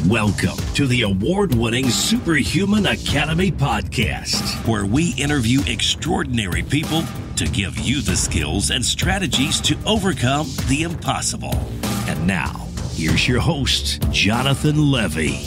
Welcome to the award-winning Superhuman Academy podcast, where we interview extraordinary people to give you the skills and strategies to overcome the impossible. And now, here's your host, Jonathan Levy.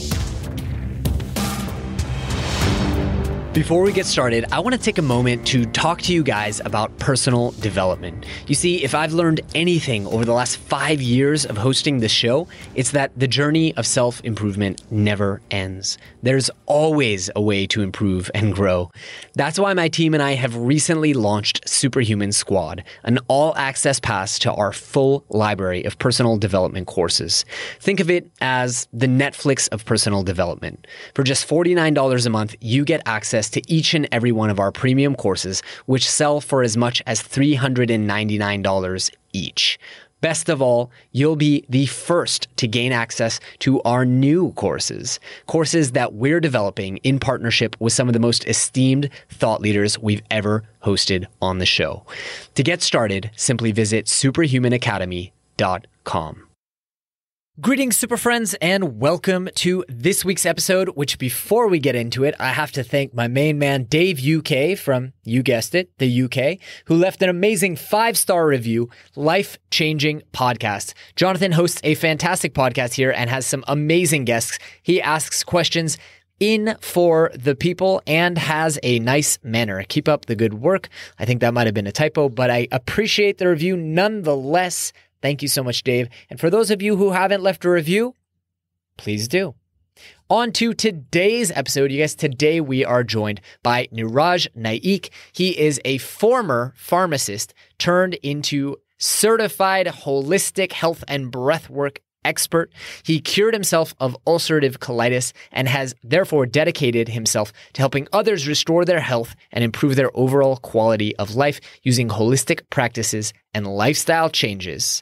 Before we get started, I want to take a moment to talk to you guys about personal development. You see, if I've learned anything over the last 5 years of hosting this show, it's that the journey of self-improvement never ends. There's always a way to improve and grow. That's why my team and I have recently launched Superhuman Squad, an all-access pass to our full library of personal development courses. Think of it as the Netflix of personal development. For just $49 a month, you get access to each and every one of our premium courses, which sell for as much as $399 each. Best of all, you'll be the first to gain access to our new courses that we're developing in partnership with some of the most esteemed thought leaders we've ever hosted on the show. To get started, simply visit superhumanacademy.com. Greetings, super friends, and welcome to this week's episode, which before we get into it, I have to thank my main man, Dave UK from, you guessed it, the UK, who left an amazing 5-star review, life-changing podcast. Jonathan hosts a fantastic podcast here and has some amazing guests. He asks questions in for the people and has a nice manner. Keep up the good work. I think that might have been a typo, but I appreciate the review nonetheless. Thank you so much, Dave. And for those of you who haven't left a review, please do. On to today's episode. You guys, today we are joined by Niraj Naik. He is a former pharmacist turned into certified holistic health and breathwork expert. He cured himself of ulcerative colitis and has therefore dedicated himself to helping others restore their health and improve their overall quality of life using holistic practices and lifestyle changes.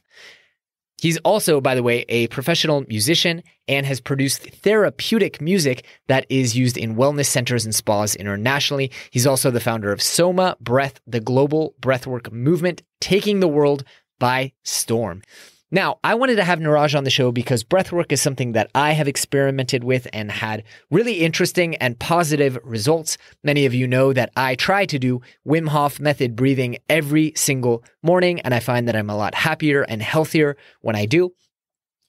He's also, by the way, a professional musician and has produced therapeutic music that is used in wellness centers and spas internationally. He's also the founder of SOMA Breath, the global breathwork movement, taking the world by storm. Now, I wanted to have Niraj on the show because breathwork is something that I have experimented with and had really interesting and positive results. Many of you know that I try to do Wim Hof method breathing every single morning, and I find that I'm a lot happier and healthier when I do.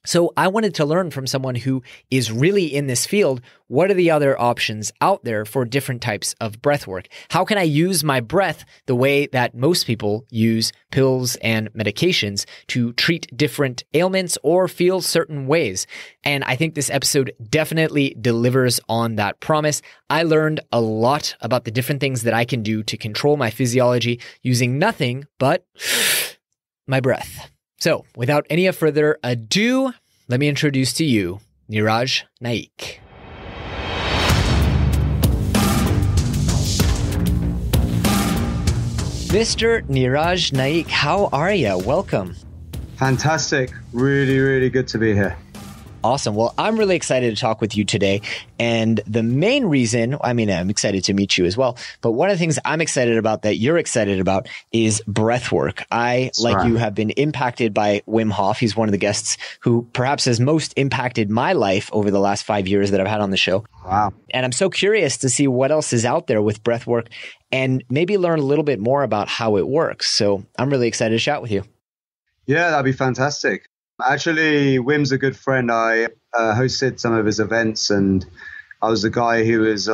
So I wanted to learn from someone who is really in this field, what are the other options out there for different types of breath work? How can I use my breath the way that most people use pills and medications to treat different ailments or feel certain ways? And I think this episode definitely delivers on that promise. I learned a lot about the different things that I can do to control my physiology using nothing but my breath. So, without any further ado, let me introduce to you Niraj Naik. Mr. Niraj Naik, how are you? Welcome. Fantastic. Really, really good to be here. Awesome. Well, I'm really excited to talk with you today. And the main reason, I'm excited to meet you as well. But one of the things I'm excited about that you're excited about is breath work. You, have been impacted by Wim Hof. He's one of the guests who perhaps has most impacted my life over the last 5 years that I've had on the show. Wow. And I'm so curious to see what else is out there with breath work and maybe learn a little bit more about how it works. So I'm really excited to chat with you. Yeah, that'd be fantastic. Actually, Wim's a good friend. I hosted some of his events, and I was the guy who was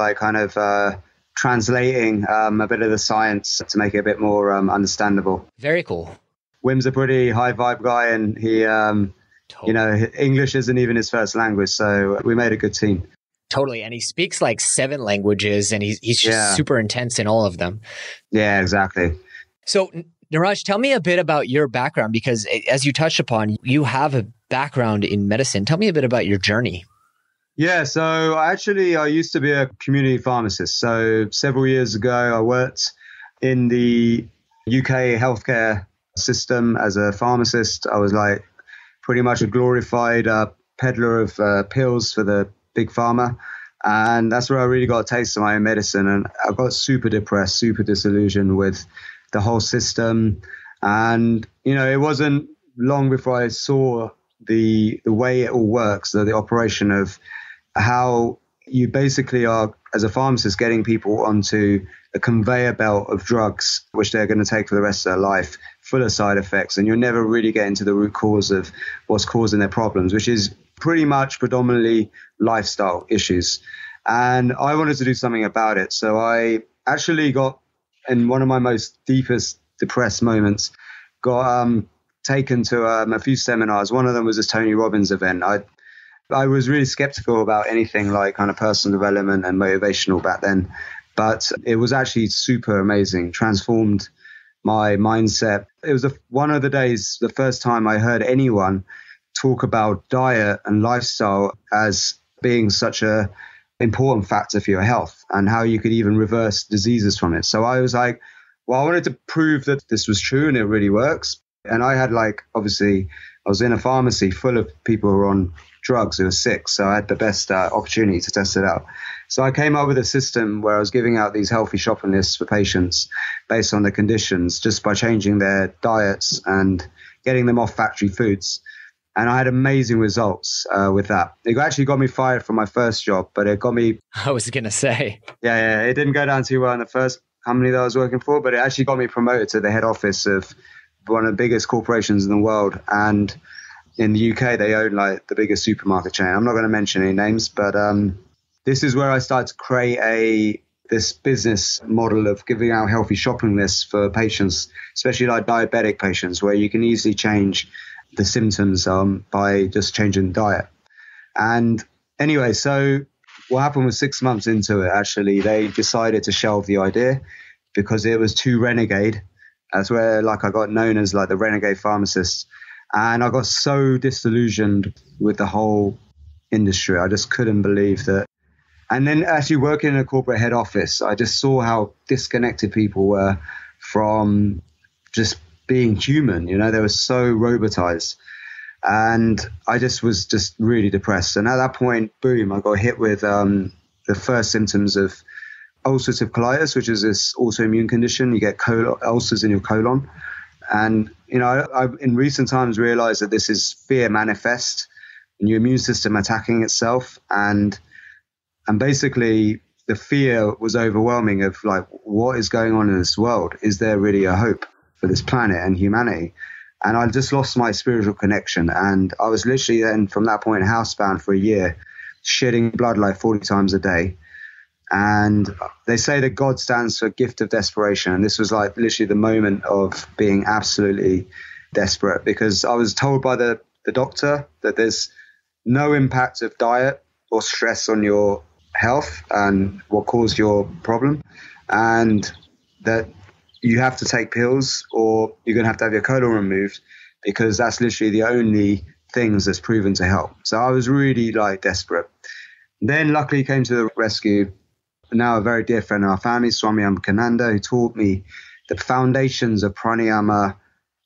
translating a bit of the science to make it a bit more understandable. Very cool. Wim's a pretty high vibe guy, and he, English isn't even his first language, so we made a good team. Totally. And he speaks like 7 languages, and he's just super intense in all of them. Yeah, exactly. So Niraj, tell me a bit about your background, because as you touched upon, you have a background in medicine. Tell me a bit about your journey. Yeah, so I used to be a community pharmacist. So several years ago, I worked in the UK healthcare system as a pharmacist. I was like pretty much a glorified peddler of pills for the big pharma. And that's where I really got a taste of my own medicine. And I got super depressed, super disillusioned with the whole system. And, it wasn't long before I saw the way it all works, the operation of how you basically are, as a pharmacist, getting people onto a conveyor belt of drugs, which they're going to take for the rest of their life, full of side effects. And you're never really getting to the root cause of what's causing their problems, which is pretty much predominantly lifestyle issues. And I wanted to do something about it. So I actually got, in one of my most deepest depressed moments, got taken to a few seminars. One of them was this Tony Robbins event. I was really skeptical about anything like kind of personal development and motivational back then, but it was actually super amazing, transformed my mindset. It was one of the days, the first time I heard anyone talk about diet and lifestyle as being such a important factor for your health and how you could even reverse diseases from it. So I was like, well, I wanted to prove that this was true and it really works. And I had obviously, I was in a pharmacy full of people who were on drugs who were sick. So I had the best opportunity to test it out. So I came up with a system where I was giving out these healthy shopping lists for patients based on their conditions, just by changing their diets and getting them off factory foods. And I had amazing results with that. It actually got me fired from my first job, but it got me... I was going to say. Yeah, it didn't go down too well in the first company that I was working for, but it actually got me promoted to the head office of one of the biggest corporations in the world. And in the UK, they own the biggest supermarket chain. I'm not going to mention any names, but this is where I started to create this business model of giving out healthy shopping lists for patients, especially diabetic patients, where you can easily change the symptoms by just changing diet. And anyway, so what happened was 6 months into it, actually, they decided to shelve the idea because it was too renegade. That's where I got known as the renegade pharmacist. And I got so disillusioned with the whole industry. I just couldn't believe that. And then actually working in a corporate head office, I just saw how disconnected people were from just being human. They were so robotized. And I just was just really depressed. And at that point, boom, I got hit with the first symptoms of ulcerative colitis, which is this autoimmune condition. You get ulcers in your colon. And, I in recent times realized that this is fear manifest and your immune system attacking itself. And basically the fear was overwhelming of what is going on in this world? Is there really a hope for this planet and humanity? And I just lost my spiritual connection. And I was literally then from that point housebound for a year, shedding blood 40 times a day. And they say that God stands for gift of desperation. And this was literally the moment of being absolutely desperate, because I was told by the doctor that there's no impact of diet or stress on your health and what caused your problem, and that you have to take pills or you're going to have your colon removed, because that's literally the only things that's proven to help. So I was really desperate. Then luckily came to the rescue now a very dear friend of our family, Swami Amkananda, who taught me the foundations of pranayama,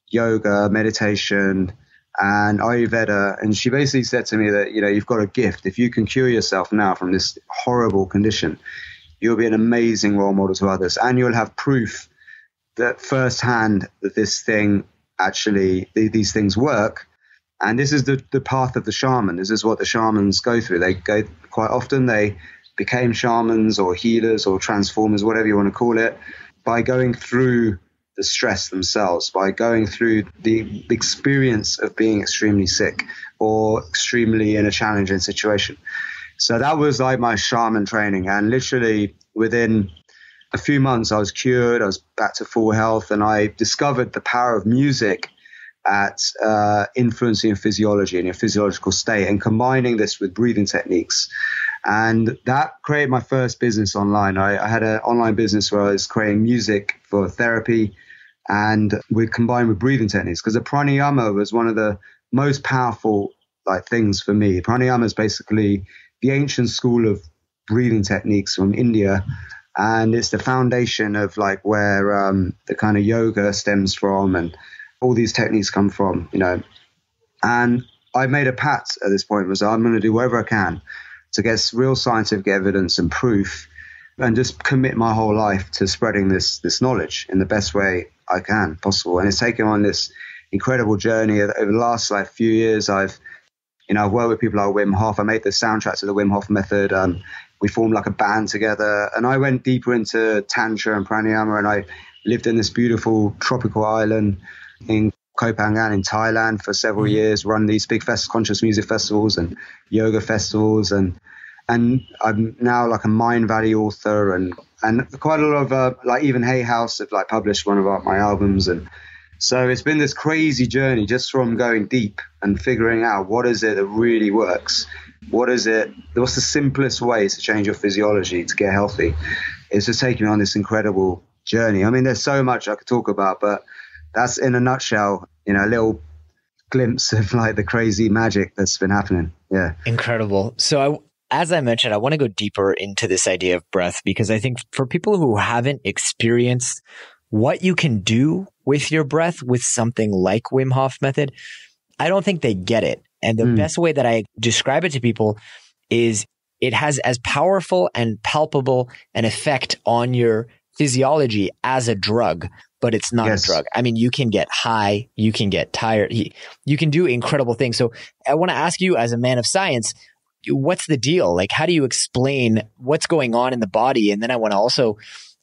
yoga, meditation, and Ayurveda. And she basically said to me that, you've got a gift. If you can cure yourself now from this horrible condition, you'll be an amazing role model to others. And you'll have proof that firsthand that this thing actually, these things work. And this is the path of the shaman. This is what the shamans go through. They go quite often, they became shamans or healers or transformers, whatever you want to call it, by going through the stress themselves, by going through the experience of being extremely sick or extremely in a challenging situation. So that was my shaman training. And literally within a few months, I was cured. I was back to full health. And I discovered the power of music at influencing your physiology and your physiological state, and combining this with breathing techniques. And that created my first business online. I had an online business where I was creating music for therapy, and we combined with breathing techniques, because the pranayama was one of the most powerful things for me. Pranayama is basically the ancient school of breathing techniques from India, and it's the foundation of where the kind of yoga stems from and all these techniques come from, And I made a pact at this point, was I'm going to do whatever I can to get real scientific evidence and proof, and just commit my whole life to spreading this knowledge in the best way I can possible. And it's taken on this incredible journey over the last few years. I've I've worked with people like Wim Hof. I made the soundtrack to the Wim Hof method. We formed like a band together, and I went deeper into Tantra and Pranayama, and I lived in this beautiful tropical island in Koh Phangan in Thailand for several years, run these big conscious music festivals and yoga festivals, and I'm now like a Mind Valley author, and quite a lot of like even Hay House have like published one of my albums, and so it's been this crazy journey just from going deep and figuring out what is it that really works. What's the simplest way to change your physiology to get healthy? It's just taking me on this incredible journey. I mean, there's so much I could talk about, but that's in a nutshell, a little glimpse of like the crazy magic that's been happening. Yeah. Incredible. So as I mentioned, I want to go deeper into this idea of breath, because I think for people who haven't experienced what you can do with your breath with something like Wim Hof method, I don't think they get it. And the best way that I describe it to people is it has as powerful and palpable an effect on your physiology as a drug, but it's not a drug. I mean, you can get high, you can get tired, you can do incredible things. So I want to ask you, as a man of science, what's the deal? Like, how do you explain what's going on in the body? And then I want to also,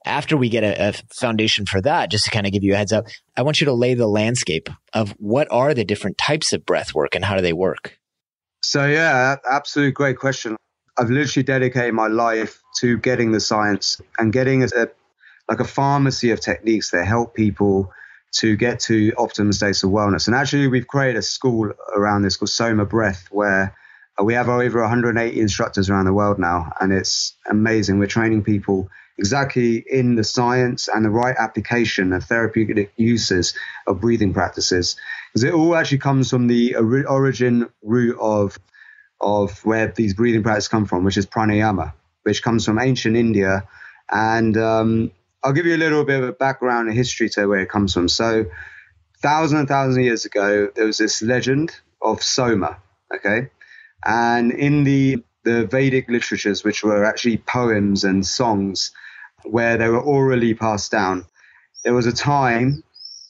after we get a foundation for that, just to kind of give you a heads up, I want you to lay the landscape of what are the different types of breath work and how do they work? So yeah, absolutely great question. I've literally dedicated my life to getting the science and getting a pharmacy of techniques that help people to get to optimum states of wellness. And actually, we've created a school around this called SOMA Breath, where we have over 180 instructors around the world now, and it's amazing. We're training people exactly in the science and the right application of therapeutic uses of breathing practices, because it all actually comes from the origin root of where these breathing practices come from, which is pranayama, which comes from ancient India. And I'll give you a little bit of a background and history to where it comes from. So thousands and thousands of years ago, there was this legend of Soma, okay? And in the Vedic literatures, which were actually poems and songs where they were orally passed down, there was a time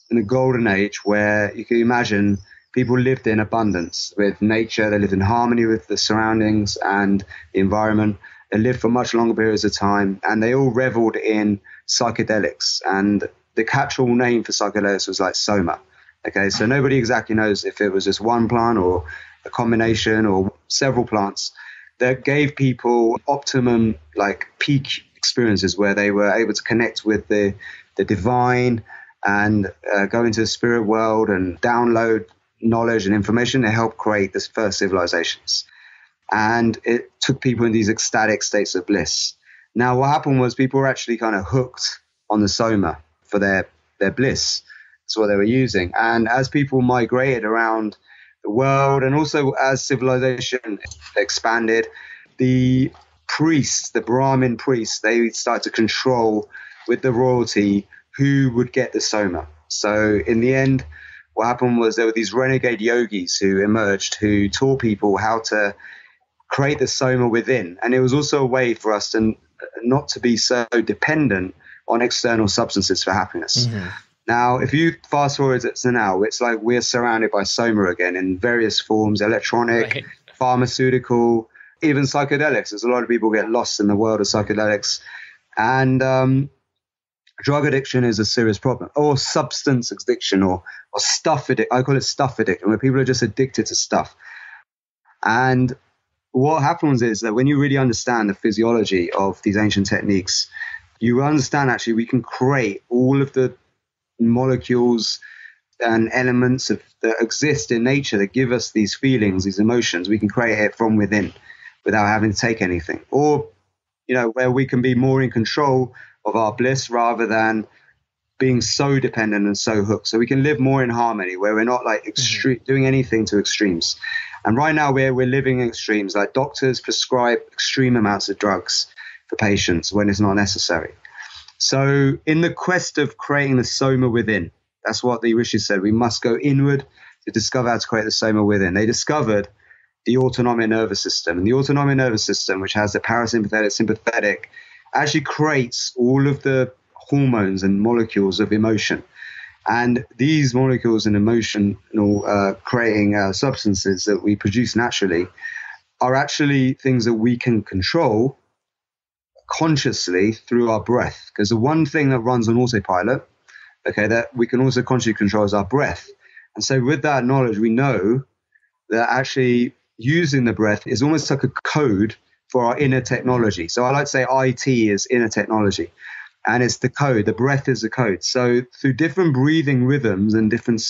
in the golden age where you can imagine people lived in abundance with nature. They lived in harmony with the surroundings and the environment. They lived for much longer periods of time, and they all reveled in psychedelics. And the catch-all name for psychedelics was like Soma. Okay, so nobody exactly knows if it was just one plant or a combination or several plants that gave people optimum, like peak experiences where they were able to connect with the divine and go into the spirit world and download knowledge and information to help create the first civilizations. And it took people in these ecstatic states of bliss. Now, what happened was people were actually kind of hooked on the Soma for their bliss. That's what they were using. And as people migrated around the world, and also as civilization expanded, the priests, the Brahmin priests, they started to control with the royalty who would get the Soma. So in the end, what happened was there were these renegade yogis who emerged who taught people how to create the Soma within. And it was also a way for us to not to be so dependent on external substances for happiness. Mm-hmm. Now, if you fast forward to now, it's like we're surrounded by Soma again in various forms, electronic, pharmaceutical, even psychedelics. There's a lot of people get lost in the world of psychedelics. And drug addiction is a serious problem, or substance addiction, or stuff addiction. I call it stuff addiction, where people are just addicted to stuff. And what happens is that when you really understand the physiology of these ancient techniques, you understand actually we can create all of the molecules and elements that exist in nature that give us these feelings, these emotions. We can create it from within without having to take anything. Or, where we can be more in control of our bliss rather than being so dependent and so hooked. So we can live more in harmony where we're not like doing anything to extremes. And right now we're living in extremes. Like doctors prescribe extreme amounts of drugs for patients when it's not necessary. So in the quest of creating the Soma within, that's what the rishis said. We must go inward to discover how to create the Soma within. They discovered the autonomic nervous system. And the autonomic nervous system, which has the parasympathetic, sympathetic, actually creates all of the hormones and molecules of emotion. And these molecules and emotional creating substances that we produce naturally are actually things that we can control consciously through our breath. Because the one thing that runs on autopilot, okay, that we can also consciously control is our breath. And so with that knowledge, we know that actually using the breath is almost like a code for our inner technology. So I like to say IT is inner technology. And it's the code. The breath is the code. So through different breathing rhythms and different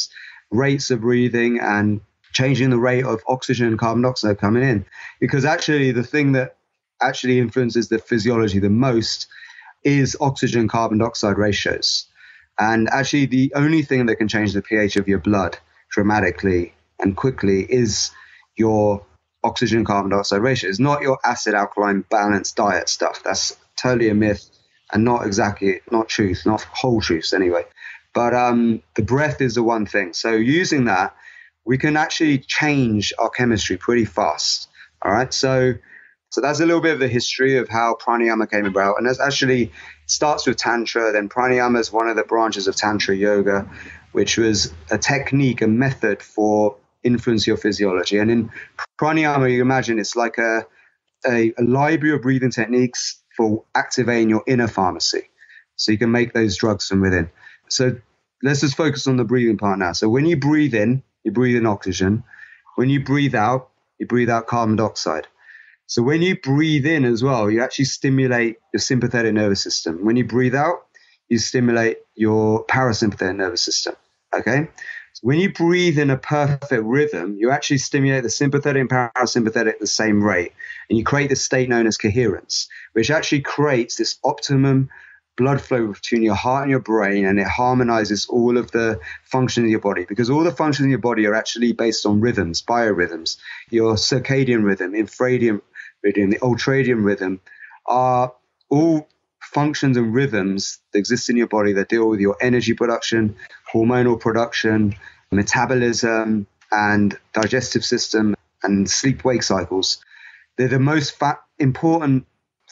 rates of breathing and changing the rate of oxygen and carbon dioxide coming in, because actually the thing that actually influences the physiology the most is oxygen carbon dioxide ratios. And actually the only thing that can change the pH of your blood dramatically and quickly is your oxygen carbon dioxide ratio. It's not your acid alkaline balanced diet stuff. That's totally a myth and not truth, not whole truths anyway. But the breath is the one thing. So using that, we can actually change our chemistry pretty fast. All right. So that's a little bit of the history of how pranayama came about. And it actually starts with Tantra. Then pranayama is one of the branches of Tantra yoga, which was a technique, a method for influence your physiology. And in pranayama, you imagine it's like a library of breathing techniques for activating your inner pharmacy. So you can make those drugs from within. So let's just focus on the breathing part now. So when you breathe in oxygen. When you breathe out carbon dioxide. So when you breathe in as well, you actually stimulate your sympathetic nervous system. When you breathe out, you stimulate your parasympathetic nervous system. Okay? So when you breathe in a perfect rhythm, you actually stimulate the sympathetic and parasympathetic at the same rate. And you create this state known as coherence, which actually creates this optimum blood flow between your heart and your brain, and it harmonizes all of the functions of your body, because all the functions of your body are actually based on rhythms, biorhythms. Your circadian rhythm, infradian rhythm, the ultradian rhythm are all functions and rhythms that exist in your body that deal with your energy production, hormonal production, metabolism, and digestive system, and sleep-wake cycles. They're the most important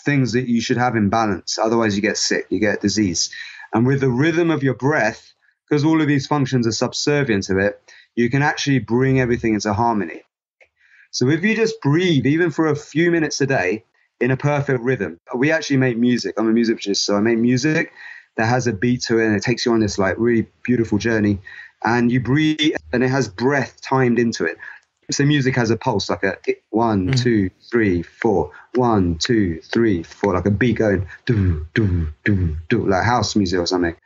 things that you should have in balance. Otherwise you get sick, you get disease. And with the rhythm of your breath, because all of these functions are subservient to it, you can actually bring everything into harmony. So if you just breathe, even for a few minutes a day, in a perfect rhythm. We actually make music. I'm a music producer, so I make music that has a beat to it, and it takes you on this like really beautiful journey. And you breathe, and it has breath timed into it. So music has a pulse, like a 1, 2, 3, 4, 1, 2, 3, 4, like a beat going do do do do, like house music or something.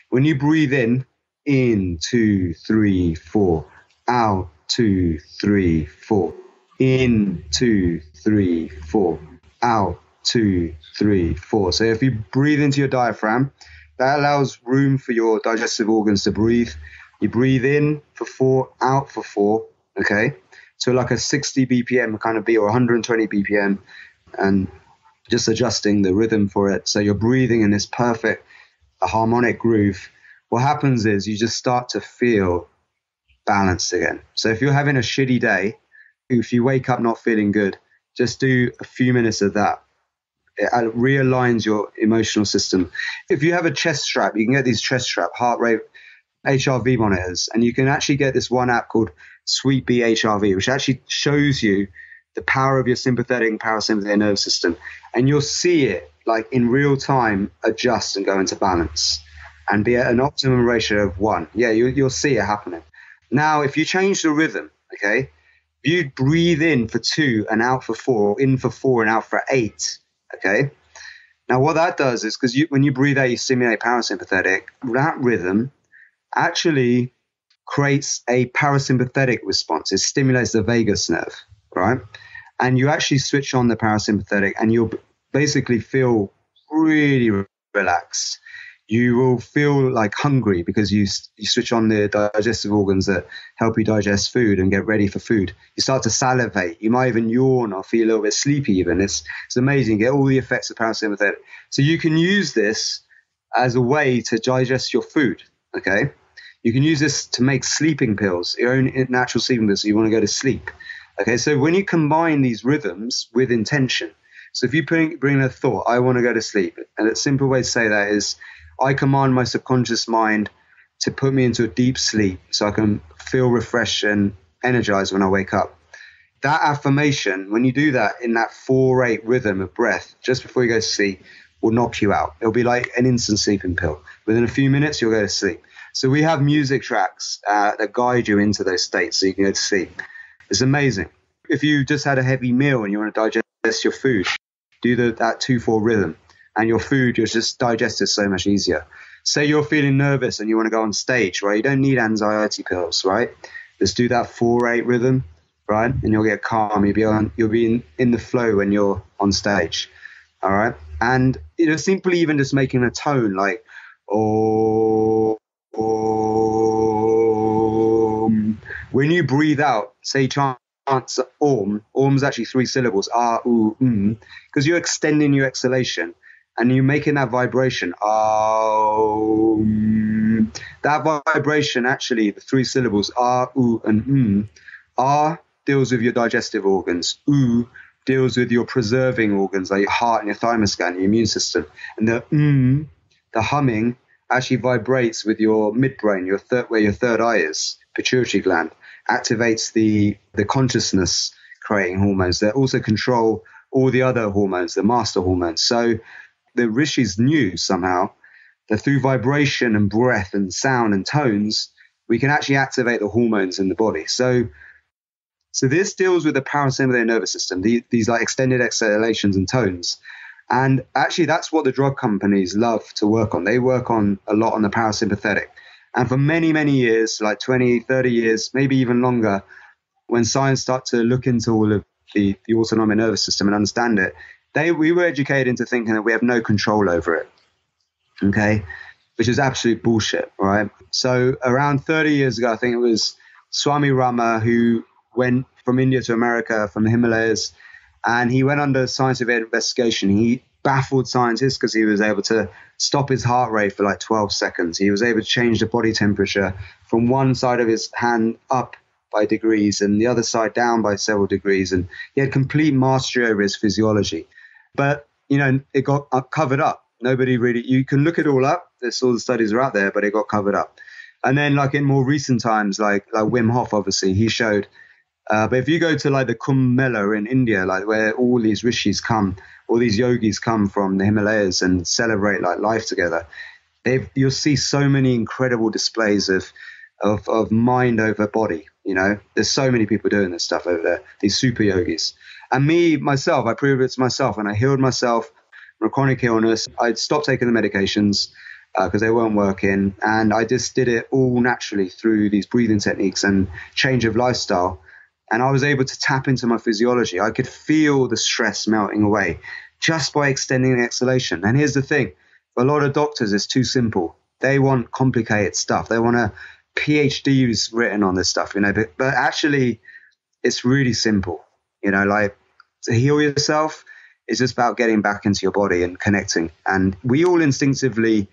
When you breathe in 2, 3, 4, out 2, 3, 4, in 2, 3, 4, out 2, 3, 4. So if you breathe into your diaphragm, that allows room for your digestive organs to breathe. You breathe in for 4, out for 4. Okay. So like a 60 BPM kind of beat, or 120 BPM, and just adjusting the rhythm for it. So you're breathing in this perfect harmonic groove. What happens is you just start to feel balanced again. So if you're having a shitty day, if you wake up not feeling good, just do a few minutes of that. It realigns your emotional system. If you have a chest strap, you can get these chest strap, heart rate, HRV monitors, and you can actually get this one app called Sweet Bee HRV, which actually shows you the power of your sympathetic and parasympathetic nervous system. And you'll see it like in real time adjust and go into balance and be at an optimum ratio of 1. Yeah, you'll see it happening. Now, if you change the rhythm, okay, you breathe in for 2 and out for 4, in for 4 and out for 8, okay? Now, what that does is, because when you breathe out, you stimulate parasympathetic, that rhythm actually creates a parasympathetic response. It stimulates the vagus nerve, right? And you actually switch on the parasympathetic, and you'll basically feel really relaxed. You will feel like hungry because you switch on the digestive organs that help you digest food and get ready for food. You start to salivate. You might even yawn or feel a little bit sleepy even. It's amazing. You get all the effects of parasympathetic. So you can use this as a way to digest your food, okay? You can use this to make sleeping pills, your own natural sleeping pills, so you want to go to sleep. Okay, so when you combine these rhythms with intention, so if you bring a thought, I want to go to sleep, and a simple way to say that is, I command my subconscious mind to put me into a deep sleep so I can feel refreshed and energized when I wake up. That affirmation, when you do that in that 4-8 rhythm of breath, just before you go to sleep, will knock you out. It'll be like an instant sleeping pill. Within a few minutes, you'll go to sleep. So we have music tracks that guide you into those states so you can go to sleep. It's amazing. If you just had a heavy meal and you want to digest your food, do that 2-4 rhythm, and your food, you'll just digest it so much easier. Say you're feeling nervous and you want to go on stage, right? You don't need anxiety pills, right? Just do that 4-8 rhythm, right? And you'll get calm. You'll be in the flow when you're on stage, all right? And simply even just making a tone like, oh, when you breathe out, say chant Om's actually 3 syllables, ah, oo, because you're extending your exhalation and you're making that vibration, that vibration, actually, the 3 syllables, ah, oo, and ah deals with your digestive organs, oo deals with your preserving organs like your heart and your thymus gland, your immune system, and the humming actually vibrates with your midbrain, where your third eye is, pituitary gland, activates the consciousness creating hormones that also control all the other hormones, the master hormones. So the rishis knew somehow that through vibration and breath and sound and tones, we can actually activate the hormones in the body. So this deals with the parasympathetic nervous system, these like extended exhalations and tones. And actually, that's what the drug companies love to work on. They work on a lot on the parasympathetic. And for many, many years, like 20, 30 years, maybe even longer, when science started to look into all of the autonomic nervous system and understand it, we were educated into thinking that we have no control over it, okay, which is absolute bullshit, right? So around 30 years ago, I think it was Swami Rama who went from India to America, from the Himalayas, and he went under scientific investigation. He baffled scientists because he was able to stop his heart rate for like 12 seconds. He was able to change the body temperature from one side of his hand up by degrees and the other side down by several degrees. And he had complete mastery over his physiology. But, it got covered up. Nobody really, you can look it all up. There's all the studies are out there, but it got covered up. And then like in more recent times, like Wim Hof, obviously, he showed. But if you go to like the Kumbh Mela in India, like where all these rishis come, all these yogis come from the Himalayas and celebrate like life together, you'll see so many incredible displays of mind over body. There's so many people doing this stuff over there, these super yogis. And myself, I proved it to myself, and I healed myself from a chronic illness. I'd stopped taking the medications because they weren't working, and I just did it all naturally through these breathing techniques and change of lifestyle. And I was able to tap into my physiology. I could feel the stress melting away just by extending the exhalation. And here's the thing. For a lot of doctors, it's too simple. They want complicated stuff. They want PhDs written on this stuff, but actually it's really simple. Like to heal yourself is just about getting back into your body and connecting. And we all instinctively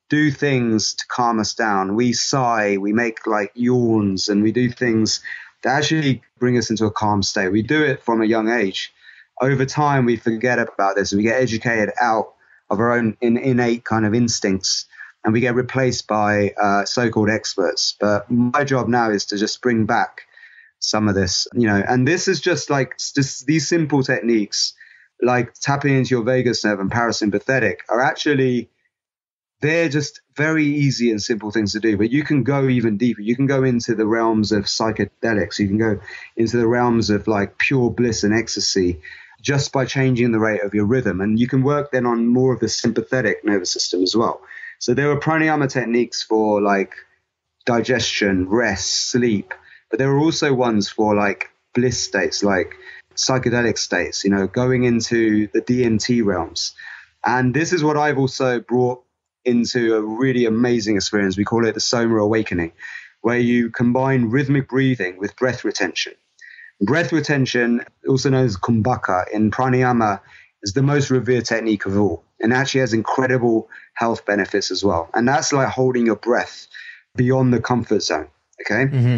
do things to calm us down. We sigh, we make like yawns, and we do things that actually bring us into a calm state. We do it from a young age. Over time, we forget about this. We get educated out of our own innate kind of instincts, and we get replaced by so-called experts. But my job now is to just bring back some of this, and this is just these simple techniques, like tapping into your vagus nerve and parasympathetic, are actually, they're just very easy and simple things to do, but you can go even deeper. You can go into the realms of psychedelics. You can go into the realms of like pure bliss and ecstasy just by changing the rate of your rhythm. And you can work then on more of the sympathetic nervous system as well. So there are pranayama techniques for like digestion, rest, sleep, but there are also ones for like bliss states, like psychedelic states, going into the DMT realms. And this is what I've also brought into a really amazing experience. We call it the SOMA awakening, where you combine rhythmic breathing with breath retention. Breath retention, also known as kumbhaka in pranayama, is the most revered technique of all, and actually has incredible health benefits as well. And that's like holding your breath beyond the comfort zone. Okay. Mm-hmm.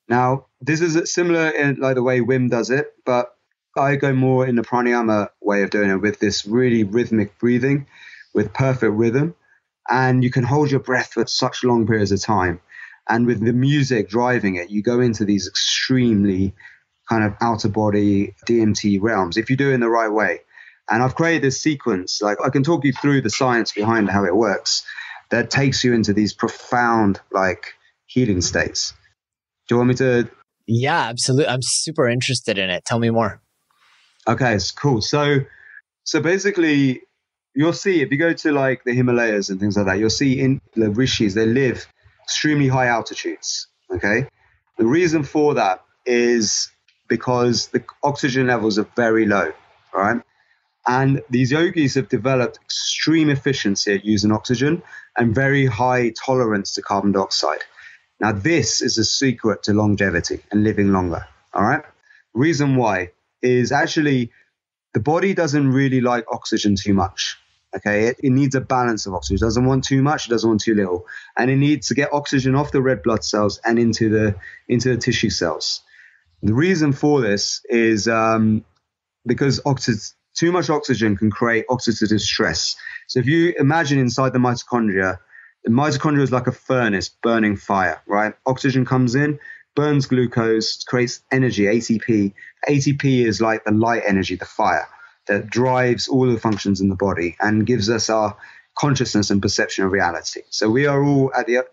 Now, this is similar in like the way Wim does it, but I go more in the pranayama way of doing it, with this really rhythmic breathing with perfect rhythm. and you can hold your breath for such long periods of time. And with the music driving it, you go into these extremely kind of outer body DMT realms if you do it in the right way. And I've created this sequence, like I can talk you through the science behind how it works, that takes you into these profound like healing states. Do you want me to? Yeah, absolutely. I'm super interested in it. Tell me more. Okay, it's cool. So basically, you'll see if you go to like the Himalayas and things like that, you'll see in the rishis, they live extremely high altitudes. Okay. The reason for that is because the oxygen levels are very low. All right. And these yogis have developed extreme efficiency at using oxygen and very high tolerance to carbon dioxide. Now, this is a secret to longevity and living longer. All right. Reason why is actually the body doesn't really like oxygen too much. Okay. It needs a balance of oxygen. It doesn't want too much. It doesn't want too little. And it needs to get oxygen off the red blood cells and into the tissue cells. The reason for this is because too much oxygen can create oxidative stress. So if you imagine inside the mitochondria is like a furnace burning fire, right? Oxygen comes in, burns glucose, creates energy, ATP. ATP is like the light energy, the fire that drives all the functions in the body and gives us our consciousness and perception of reality. So we are all at the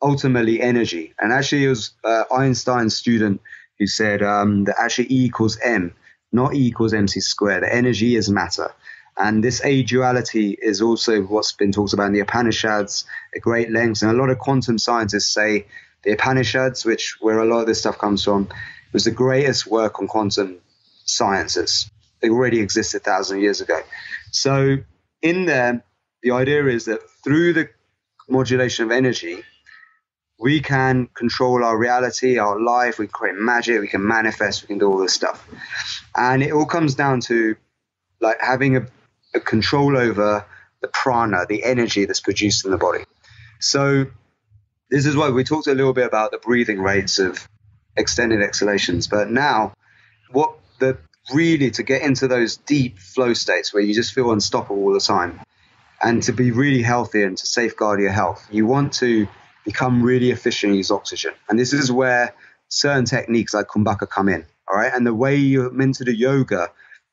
ultimately energy. And actually it was Einstein's student who said that actually E equals M, not E equals MC squared. The energy is matter. And this A-duality is also what's been talked about in the Upanishads at great lengths. And a lot of quantum scientists say the Upanishads, where a lot of this stuff comes from, was the greatest work on quantum sciences. They already existed thousands of years ago. So in there, the idea is that through the modulation of energy, we can control our reality, our life, we can create magic, we can manifest, we can do all this stuff. And it all comes down to like having a control over the prana, the energy that's produced in the body. So this is why we talked a little bit about the breathing rates of extended exhalations. But now to get into those deep flow states where you just feel unstoppable all the time and to be really healthy and to safeguard your health, you want to become really efficient and use oxygen. And this is where certain techniques like Kumbhaka come in. All right. And the way you're meant to do yoga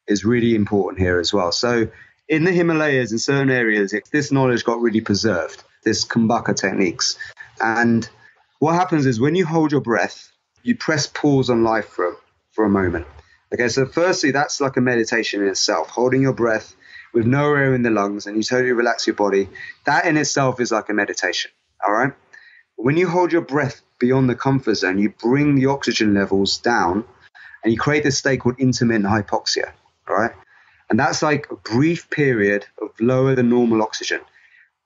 is really important here as well. So in the Himalayas, in certain areas, this knowledge got really preserved, this Kumbhaka techniques. And what happens is when you hold your breath, you press pause on life for a moment. Okay, so firstly, that's like a meditation in itself, holding your breath with no air in the lungs and you totally relax your body. That in itself is like a meditation, all right? When you hold your breath beyond the comfort zone, you bring the oxygen levels down and you create this state called intermittent hypoxia, all right? And that's like a brief period of lower than normal oxygen.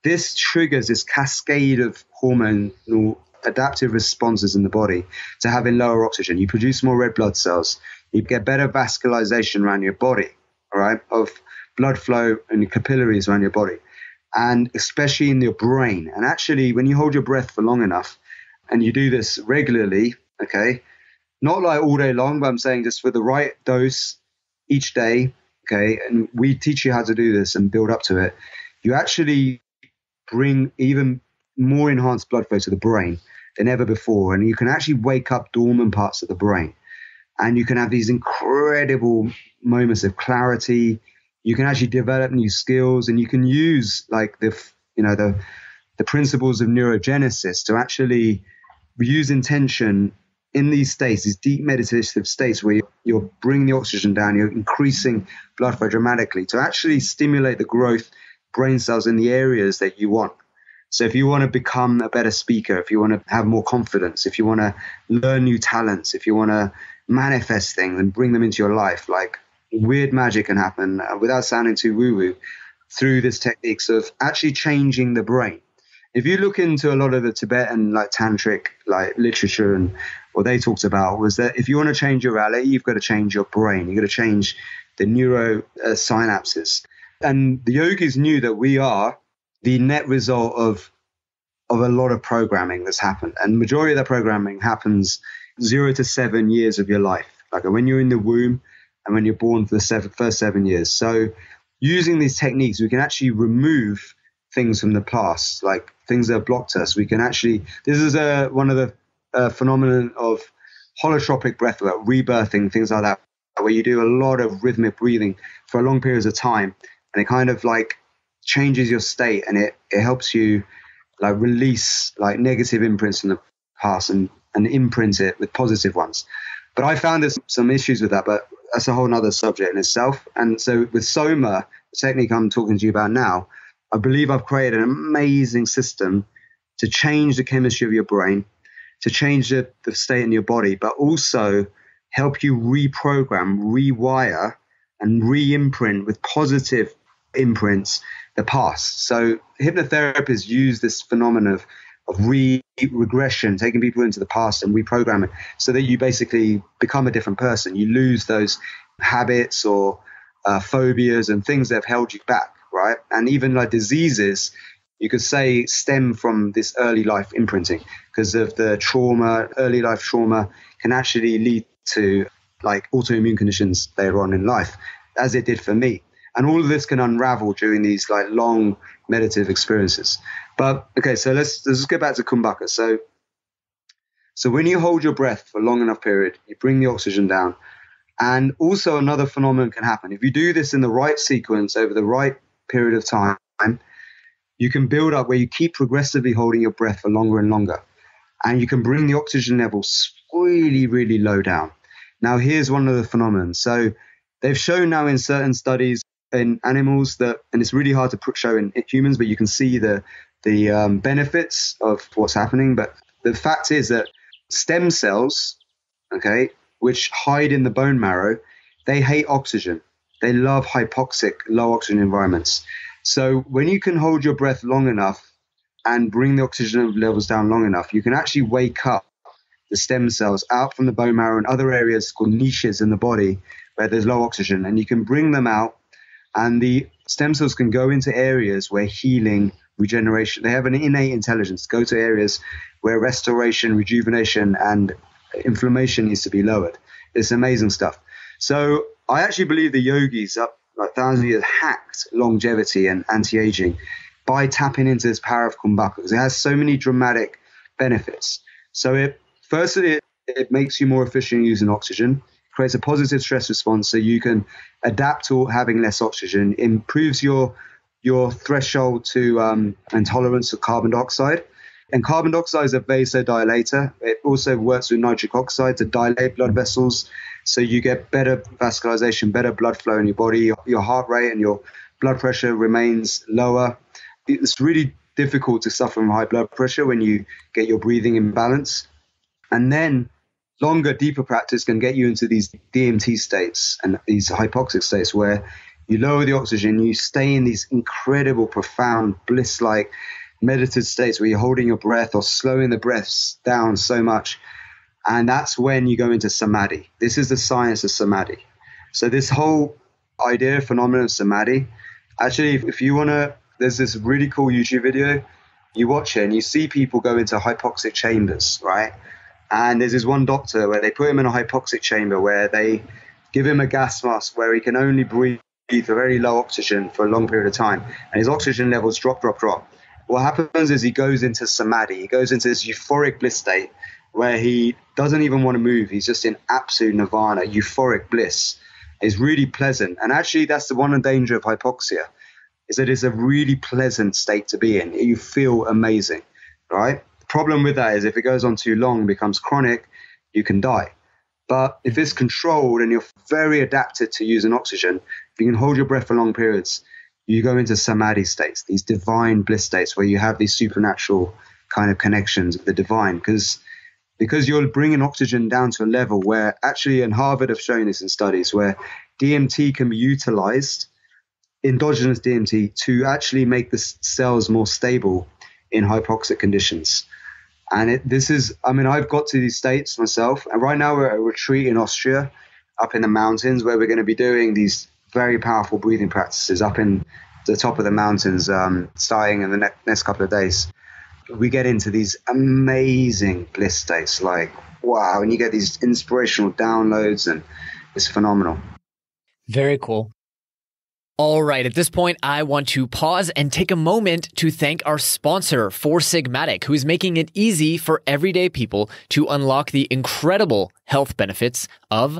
This triggers this cascade of hormonal adaptive responses in the body to having lower oxygen. You produce more red blood cells. You get better vascularization around your body, all right, of blood flow and capillaries around your body, and especially in your brain. And actually, when you hold your breath for long enough and you do this regularly, okay, not like all day long, but I'm saying just with the right dose each day, okay, and we teach you how to do this and build up to it, you actually bring even more enhanced blood flow to the brain than ever before. And you can actually wake up dormant parts of the brain. And you can have these incredible moments of clarity. You can actually develop new skills, and you can use like the principles of neurogenesis to actually use intention in these states, these deep meditative states where you're bringing the oxygen down, you're increasing blood flow dramatically to actually stimulate the growth brain cells in the areas that you want. So if you want to become a better speaker, if you want to have more confidence, if you want to learn new talents, if you want to manifest things and bring them into your life, like weird magic can happen without sounding too woo-woo through this techniques of actually changing the brain. If you look into a lot of the Tibetan like tantric like literature, and what they talked about was that if you want to change your reality, you've got to change your brain. You've got to change the neuro synapses. And the yogis knew that we are the net result of a lot of programming that's happened. And majority of that programming happens 0 to 7 years of your life, like when you're in the womb and when you're born for the first 7 years. So using these techniques, we can actually remove things from the past, like things that have blocked us. We can actually, this is one of the phenomenon of holotropic breathwork, rebirthing, things like that, where you do a lot of rhythmic breathing for long periods of time, and it kind of like changes your state, and it helps you like release like negative imprints from the past and imprint it with positive ones. But I found there's some issues with that, but that's a whole nother subject in itself. And so with SOMA, the technique I'm talking to you about now, I believe I've created an amazing system to change the chemistry of your brain, to change the state in your body, but also help you reprogram, rewire, and re-imprint with positive imprints the past. So hypnotherapists use this phenomenon of regression, taking people into the past and reprogramming, so that you basically become a different person. You lose those habits or phobias and things that have held you back, right? And even like diseases, you could say, stem from this early life imprinting, because of the trauma. Early life trauma can actually lead to like autoimmune conditions later on in life, as it did for me. And all of this can unravel during these like long meditative experiences. But okay, so let's just go back to Kumbhaka. So when you hold your breath for a long enough period, you bring the oxygen down. And also another phenomenon can happen. If you do this in the right sequence over the right period of time, you can build up where you keep progressively holding your breath for longer and longer. And you can bring the oxygen levels really, really low down. Now, here's one of the phenomena. So they've shown now in certain studies in animals that, and it's really hard to show in humans, but you can see the benefits of what's happening. But the fact is that stem cells, okay, which hide in the bone marrow, they hate oxygen. They love hypoxic, low oxygen environments. So when you can hold your breath long enough and bring the oxygen levels down long enough, you can actually wake up the stem cells out from the bone marrow and other areas called niches in the body where there's low oxygen, and you can bring them out, and the stem cells can go into areas where healing, regeneration, they have an innate intelligence, go to areas where restoration, rejuvenation, and inflammation needs to be lowered. It's amazing stuff. So I actually believe the yogis up like thousands of years hacked longevity and anti-aging by tapping into this power of Kumbhaka, because it has so many dramatic benefits. So firstly, it makes you more efficient using oxygen, creates a positive stress response so you can adapt to having less oxygen, improves your threshold to intolerance to carbon dioxide. And carbon dioxide is a vasodilator. It also works with nitric oxide to dilate blood vessels, so you get better vascularization, better blood flow in your body. Your heart rate and your blood pressure remains lower. It's really difficult to suffer from high blood pressure when you get your breathing in balance. And then longer, deeper practice can get you into these DMT states and these hypoxic states where you lower the oxygen, you stay in these incredible, profound, bliss-like meditative states where you're holding your breath or slowing the breaths down so much. And that's when you go into samadhi. This is the science of samadhi. So this whole idea, phenomenon of samadhi, actually, if you want to, there's this really cool YouTube video. You watch it and you see people go into hypoxic chambers, right? And there's this one doctor where they put him in a hypoxic chamber where they give him a gas mask where he can only breathe a very low oxygen for a long period of time. And his oxygen levels drop. What happens is he goes into samadhi. He goes into this euphoric bliss state where he doesn't even want to move. He's just in absolute nirvana, euphoric bliss. It's really pleasant. And actually, that's the one danger of hypoxia, is that it's a really pleasant state to be in. You feel amazing, right? The problem with that is if it goes on too long, becomes chronic, you can die. But if it's controlled and you're very adapted to using oxygen, if you can hold your breath for long periods, you go into samadhi states, these divine bliss states where you have these supernatural kind of connections with the divine, because you're bringing oxygen down to a level where actually, and Harvard have shown this in studies, where DMT can be utilized, endogenous DMT, to actually make the cells more stable in hypoxic conditions. And I've got to these states myself. And right now we're at a retreat in Austria, up in the mountains, where we're going to be doing these very powerful breathing practices up in the top of the mountains, starting in the next couple of days. We get into these amazing bliss states, like, wow, and you get these inspirational downloads, and it's phenomenal. Very cool. All right, at this point, I want to pause and take a moment to thank our sponsor, Four Sigmatic, who is making it easy for everyday people to unlock the incredible health benefits of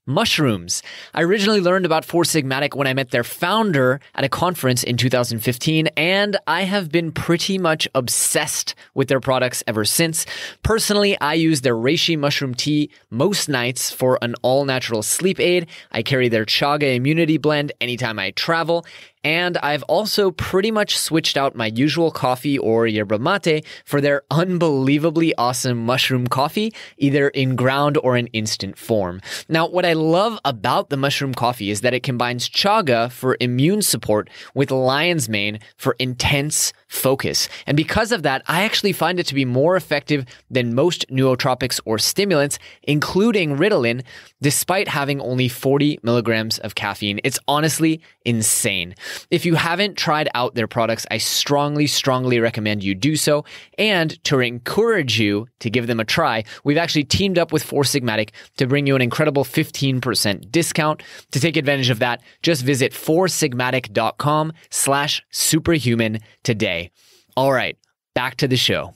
mushrooms. I originally learned about Four Sigmatic when I met their founder at a conference in 2015, and I have been pretty much obsessed with their products ever since. Personally, I use their reishi mushroom tea most nights for an all-natural sleep aid. I carry their chaga immunity blend anytime I travel. And I've also pretty much switched out my usual coffee or yerba mate for their unbelievably awesome mushroom coffee, either in ground or in instant form. Now, what I love about the mushroom coffee is that it combines chaga for immune support with lion's mane for intense focus. And because of that, I actually find it to be more effective than most nootropics or stimulants, including Ritalin, despite having only 40 milligrams of caffeine. It's honestly insane. If you haven't tried out their products, I strongly recommend you do so. And to encourage you to give them a try, we've actually teamed up with Four Sigmatic to bring you an incredible 15% discount. To take advantage of that, just visit foursigmatic.com/superhuman today. All right, back to the show.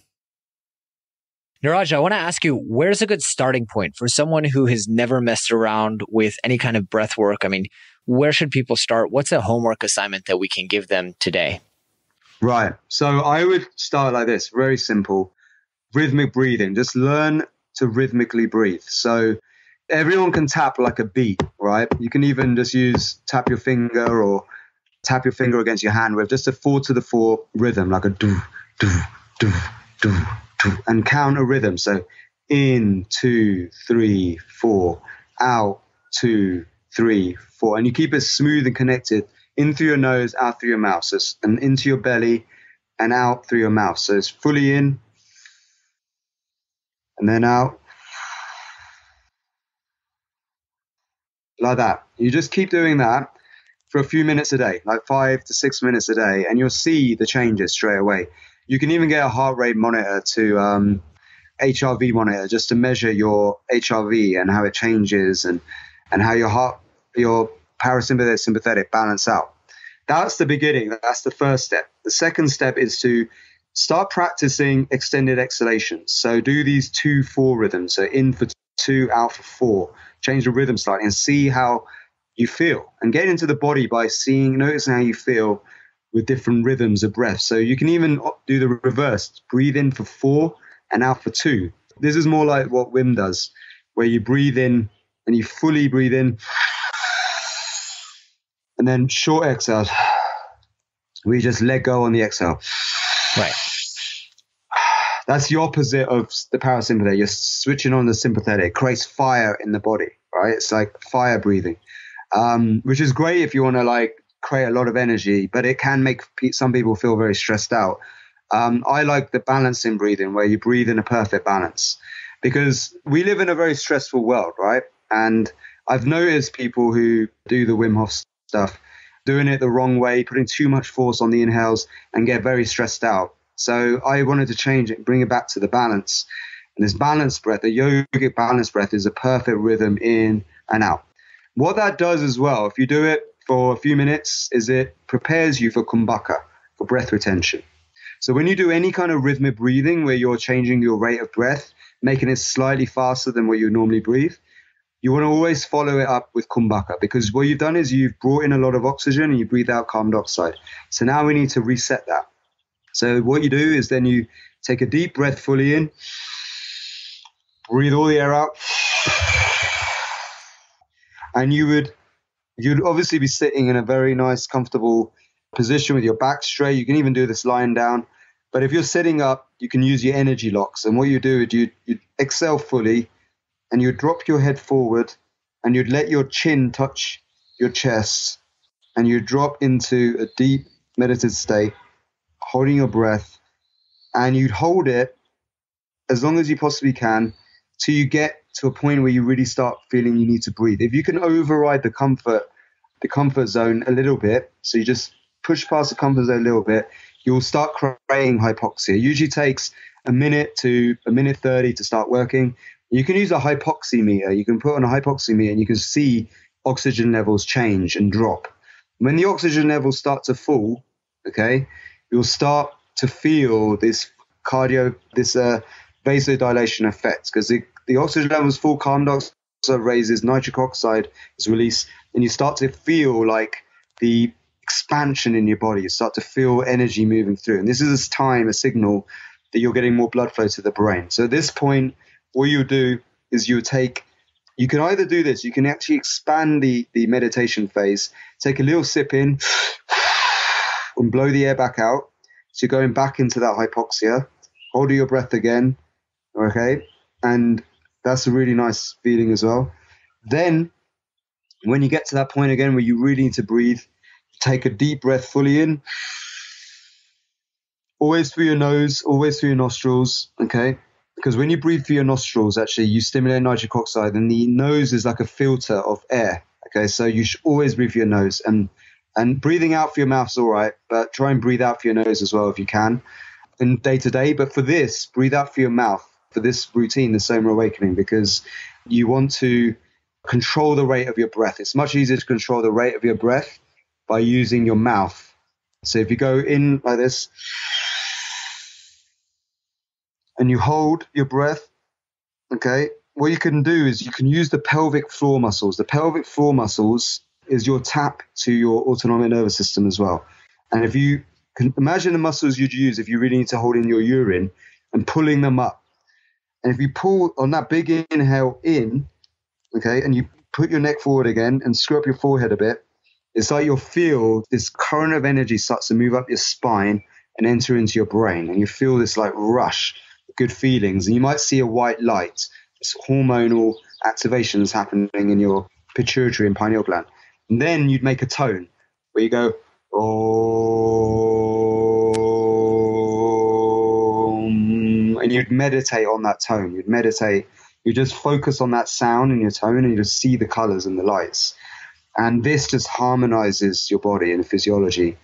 Niraj, I want to ask you, where's a good starting point for someone who has never messed around with any kind of breath work? I mean, where should people start? What's a homework assignment that we can give them today? Right. So I would start like this, very simple. Rhythmic breathing. Just learn to rhythmically breathe. So everyone can tap like a beat, right? You can even just tap your finger or tap your finger against your hand with just a 4-to-the-4 rhythm, like a do, do, do, do, do, and count a rhythm. So in, 2, 3, 4, out, 2, 3, 4. And you keep it smooth and connected in through your nose, out through your mouth. So and into your belly and out through your mouth. So it's fully in and then out. Like that. You just keep doing that for a few minutes a day, like 5 to 6 minutes a day, and you'll see the changes straight away. You can even get a heart rate monitor to HRV monitor just to measure your HRV and how it changes and how your parasympathetic, sympathetic balance out. That's the beginning. That's the first step. The second step is to start practicing extended exhalations. So do these 2-4 rhythms. So in for 2, out for 4. Change the rhythm slightly and see how you feel. And get into the body by noticing how you feel with different rhythms of breath. So you can even do the reverse. Breathe in for 4 and out for 2. This is more like what Wim does, where you breathe in and you fully breathe in. And then short exhale. We just let go on the exhale. Right. That's the opposite of the parasympathetic. You're switching on the sympathetic. It creates fire in the body, right? It's like fire breathing, which is great if you want to create a lot of energy, but it can make some people feel very stressed out. I like the balancing breathing, where you breathe in a perfect balance, because we live in a very stressful world, right? And I've noticed people who do the Wim Hof stuff doing it the wrong way, putting too much force on the inhales and get very stressed out. So I wanted to change it, bring it back to the balance. And this balanced breath, the yogic balanced breath, is a perfect rhythm in and out. What that does as well, if you do it for a few minutes, is it prepares you for kumbhaka, for breath retention. So when you do any kind of rhythmic breathing where you're changing your rate of breath, making it slightly faster than what you normally breathe, you want to always follow it up with kumbhaka, because what you've done is you've brought in a lot of oxygen and you breathe out carbon dioxide. So now we need to reset that. So what you do is then you take a deep breath fully in, breathe all the air out, and you'd obviously be sitting in a very nice, comfortable position with your back straight. You can even do this lying down. But if you're sitting up, you can use your energy locks. And what you do is you exhale fully, and you drop your head forward, and you'd let your chin touch your chest, and you drop into a deep meditative state, holding your breath, and you'd hold it as long as you possibly can till you get to a point where you really start feeling you need to breathe. If you can override the comfort zone a little bit, so you just push past the comfort zone a little bit, you'll start creating hypoxia. It usually takes a minute to a minute 30 to start working. You can use a hypoxy meter. You can put on a hypoxy meter and you can see oxygen levels change and drop. When the oxygen levels start to fall, okay, you'll start to feel this vasodilation effect, because the oxygen levels fall, carbon dioxide raises, nitric oxide is released, and you start to feel like the expansion in your body. You start to feel energy moving through. And this is a signal that you're getting more blood flow to the brain. So at this point, what you do is you can either do this, you can actually expand the meditation phase, take a little sip in and blow the air back out. So you're going back into that hypoxia, hold your breath again, okay? And that's a really nice feeling as well. Then when you get to that point again where you really need to breathe, take a deep breath fully in, always through your nose, always through your nostrils, okay? Because when you breathe through your nostrils, actually, you stimulate nitric oxide, and the nose is like a filter of air, okay? So you should always breathe through your nose. And breathing out through your mouth is all right, but try and breathe out through your nose as well if you can in day-to-day. But for this, breathe out through your mouth for this routine, the SOMA Awakening, because you want to control the rate of your breath. It's much easier to control the rate of your breath by using your mouth. So if you go in like this and you hold your breath, okay, what you can do is you can use the pelvic floor muscles. The pelvic floor muscles is your tap to your autonomic nervous system as well. And if you can imagine the muscles you'd use if you really need to hold in your urine and pulling them up. And if you pull on that big inhale in, okay, and you put your neck forward again and screw up your forehead a bit, it's like you'll feel this current of energy starts to move up your spine and enter into your brain. And you feel this like rush, good feelings. And you might see a white light, this hormonal activation is happening in your pituitary and pineal gland. And then you'd make a tone where you go, Om, and you'd meditate on that tone. You just focus on that sound in your tone, and you just see the colors and the lights. And this just harmonizes your body and physiology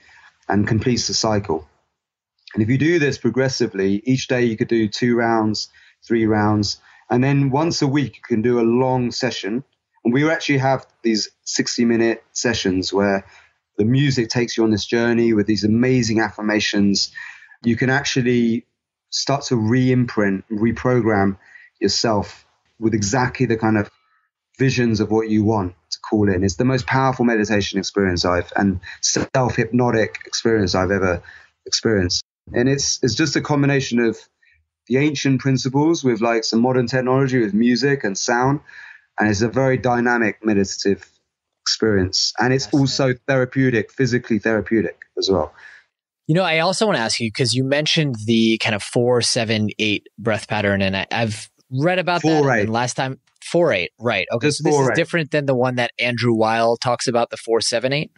and completes the cycle. And if you do this progressively, each day you could do 2 rounds, 3 rounds, and then once a week you can do a long session. And we actually have these 60-minute sessions where the music takes you on this journey with these amazing affirmations. You can actually start to re-imprint, reprogram yourself with exactly the kind of visions of what you want to call in. It's the most powerful meditation experience and self-hypnotic experience I've ever experienced. And it's just a combination of the ancient principles with like some modern technology with music and sound. And it's a very dynamic meditative experience. And it's also therapeutic, physically therapeutic as well. You know, I also want to ask you, because you mentioned the kind of 4-7-8 breath pattern, and I've read about 4-8. And last time 4-8, right? Okay, Just so this 4-8. is different than the one that Andrew Weil talks about, the 4-7-8.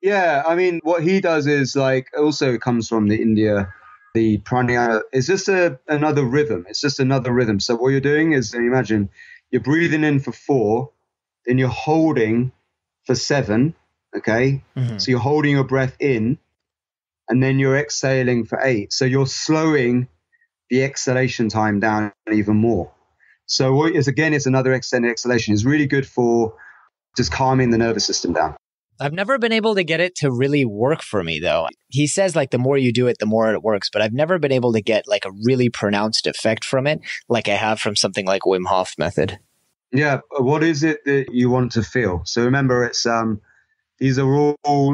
Yeah, I mean, what he does is like also comes from the India, the pranayama. It's just another rhythm. It's just another rhythm. So what you're doing is, imagine you're breathing in for 4, then you're holding for 7. Okay, So you're holding your breath in, and then you're exhaling for 8. So you're slowing the exhalation time down even more. So what is, again, it's another extended exhalation. It's really good for just calming the nervous system down. I've never been able to get it to really work for me, though. He says like the more you do it, the more it works, but I've never been able to get like a really pronounced effect from it like I have from something like Wim Hof method. Yeah. What is it that you want to feel? So remember, it's these are all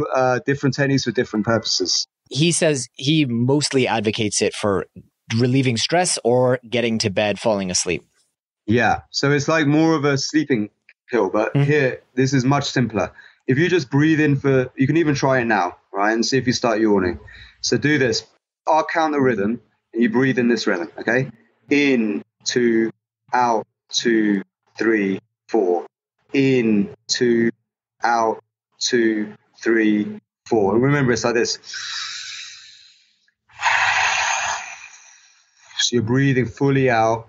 different techniques for different purposes. He says he mostly advocates it for relieving stress or getting to bed, falling asleep. Yeah. So it's like more of a sleeping pill, but here, this is much simpler. If you just breathe in you can even try it now, right? And see if you start yawning. So do this. I'll count the rhythm and you breathe in this rhythm, okay? In, 2, out, 2, 3, 4. In, 2, out, 2, 3, 4. And remember, it's like this. So you're breathing fully out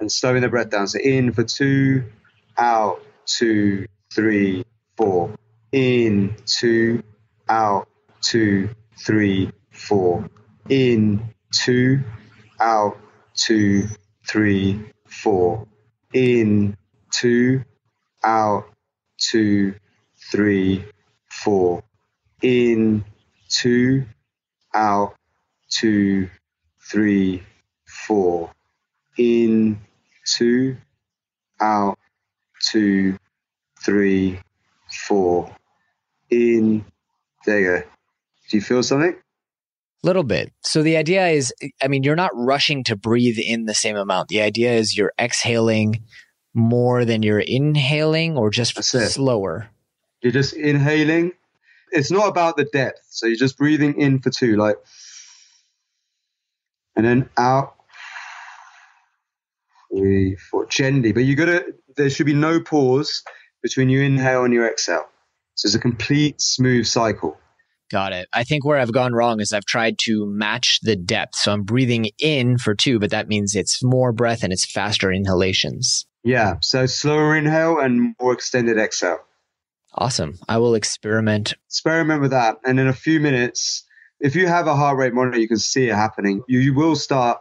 and slowing the breath down. So in for 2, out, 2, 3, 4. In, 2, out, 2, 3, 4. In, 2, out, 2, 3, 4. In, 2, out, 2, 3, 4. In, 2, out, 2, 3, 4. In, 2, out, 2, 3, 4. In, there you go. Do you feel something? Little bit. So the idea is, I mean, you're not rushing to breathe in the same amount. The idea is you're exhaling more than you're inhaling, or just slower. You're just inhaling. It's not about the depth. So you're just breathing in for 2, like, and then out, 3, 4, gently. But there should be no pause between your inhale and your exhale. So it's a complete smooth cycle. Got it. I think where I've gone wrong is I've tried to match the depth. So I'm breathing in for 2, but that means it's more breath and it's faster inhalations. Yeah. So slower inhale and more extended exhale. Awesome. I will experiment. Experiment with that. And in a few minutes, if you have a heart rate monitor, you can see it happening. You will start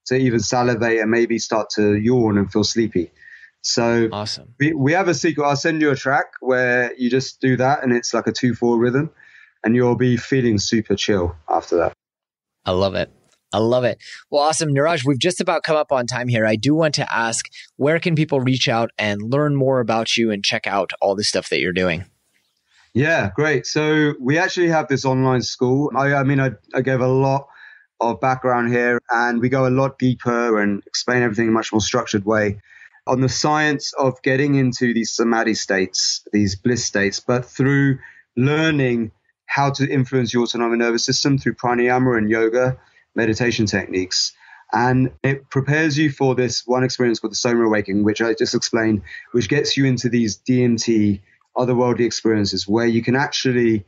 to even salivate and maybe start to yawn and feel sleepy. So awesome. We have a secret. I'll send you a track where you just do that and it's like a 2/4 rhythm. And you'll be feeling super chill after that. I love it. I love it. Well, awesome. Niraj, we've just about come up on time here. I do want to ask, where can people reach out and learn more about you and check out all the stuff that you're doing? Yeah, great. So we actually have this online school. I gave a lot of background here, and we go a lot deeper and explain everything in a much more structured way on the science of getting into these samadhi states, these bliss states, but through learning how to influence your autonomic nervous system through pranayama and yoga, meditation techniques. And it prepares you for this one experience called the SOMA Awakening, which I just explained, which gets you into these DMT, otherworldly experiences where you can actually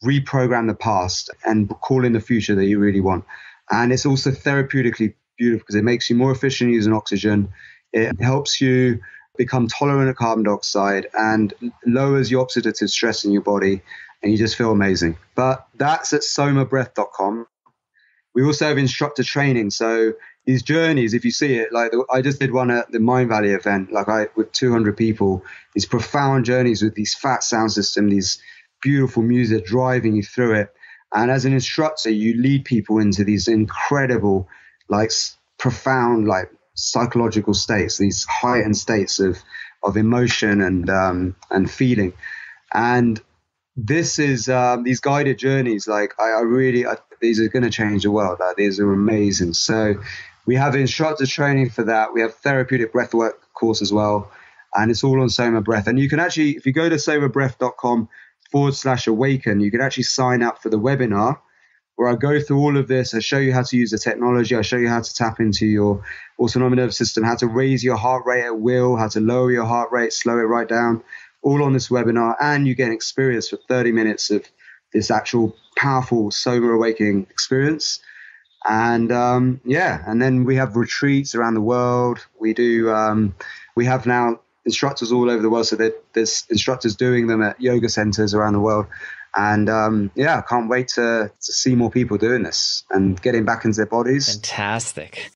reprogram the past and call in the future that you really want. And it's also therapeutically beautiful because it makes you more efficient using oxygen. It helps you become tolerant of carbon dioxide and lowers your oxidative stress in your body. And you just feel amazing. But that's at somabreath.com. We also have instructor training. So these journeys, if you see it, like I just did one at the Mind Valley event, with 200 people, these profound journeys with these fat sound system, these beautiful music driving you through it. And as an instructor, you lead people into these incredible, profound, psychological states, these heightened states of emotion and feeling. And this is these guided journeys. These are going to change the world. These are amazing. So we have instructor training for that. We have therapeutic breathwork course as well, and it's all on SOMA Breath. And you can actually, if you go to somabreath.com/awaken, you can actually sign up for the webinar where I go through all of this. I show you how to use the technology. I show you how to tap into your autonomic nervous system, how to raise your heart rate at will, how to lower your heart rate, slow it right down. All on this webinar, and you get an experience for 30 minutes of this actual powerful SOMA Awakening experience. And and then we have retreats around the world. We have now instructors all over the world, so there's instructors doing them at yoga centers around the world. And I can't wait to see more people doing this and getting back into their bodies. Fantastic.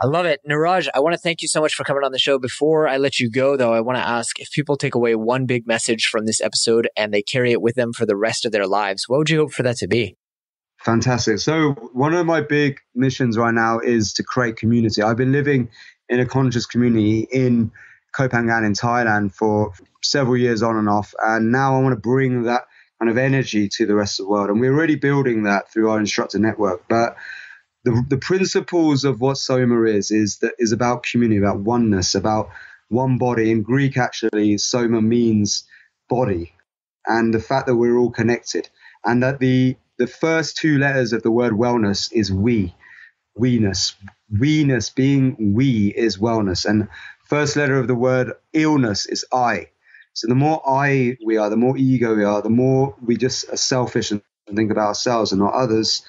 I love it. Niraj, I want to thank you so much for coming on the show. Before I let you go, though, I want to ask, if people take away one big message from this episode and they carry it with them for the rest of their lives, what would you hope for that to be? Fantastic. So one of my big missions right now is to create community. I've been living in a conscious community in Koh Phangan in Thailand for several years on and off. And now I want to bring that kind of energy to the rest of the world. And we're already building that through our instructor network. But the principles of what SOMA is about community, about oneness, about one body. In Greek, actually, SOMA means body, and the fact that we're all connected, and that the first 2 letters of the word wellness is we-ness. We-ness, being we, is wellness, and first letter of the word illness is I. So the more I we are, the more ego we are, the more we just are selfish and think about ourselves and not others,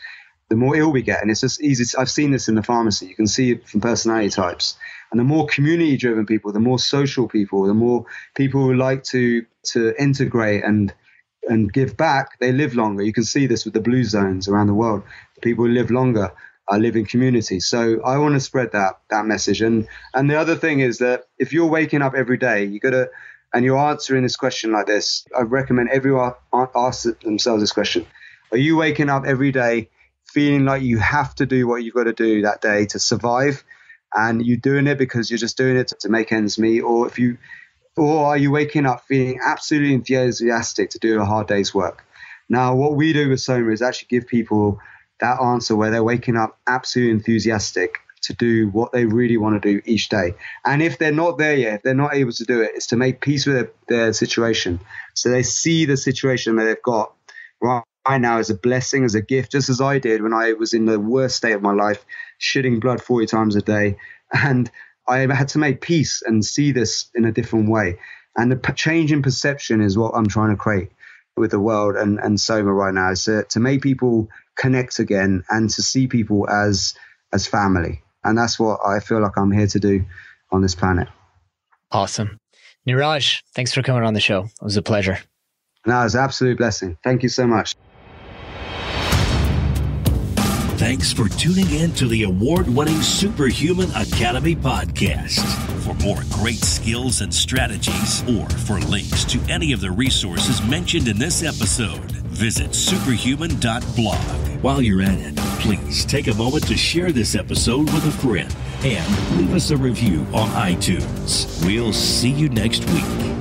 the more ill we get. And it's just easy. I've seen this in the pharmacy. You can see it from personality types. And the more community-driven people, the more social people, the more people who like to integrate and give back, they live longer. You can see this with the blue zones around the world. The people who live longer live in community. So I want to spread that message. And the other thing is that if you're waking up every day, you got to and you're answering this question like this, I recommend everyone ask themselves this question. Are you waking up every day feeling like you have to do what you've got to do that day to survive, and you're doing it because you're just doing it to make ends meet? Or are you waking up feeling absolutely enthusiastic to do a hard day's work? Now, what we do with SOMA is actually give people that answer where they're waking up absolutely enthusiastic to do what they really want to do each day. And if they're not there yet, if they're not able to do it, it's to make peace with their situation. So they see the situation that they've got right now as a blessing, as a gift, just as I did when I was in the worst state of my life, shitting blood 40 times a day. And I had to make peace and see this in a different way. And the change in perception is what I'm trying to create with the world and SOMA right now, is to make people connect again and to see people as family. And that's what I feel like I'm here to do on this planet. Awesome. Niraj, thanks for coming on the show. It was a pleasure. No, it's an absolute blessing. Thank you so much. Thanks for tuning in to the award-winning Superhuman Academy podcast. For more great skills and strategies, or for links to any of the resources mentioned in this episode, visit superhuman.blog. While you're at it, please take a moment to share this episode with a friend and leave us a review on iTunes. We'll see you next week.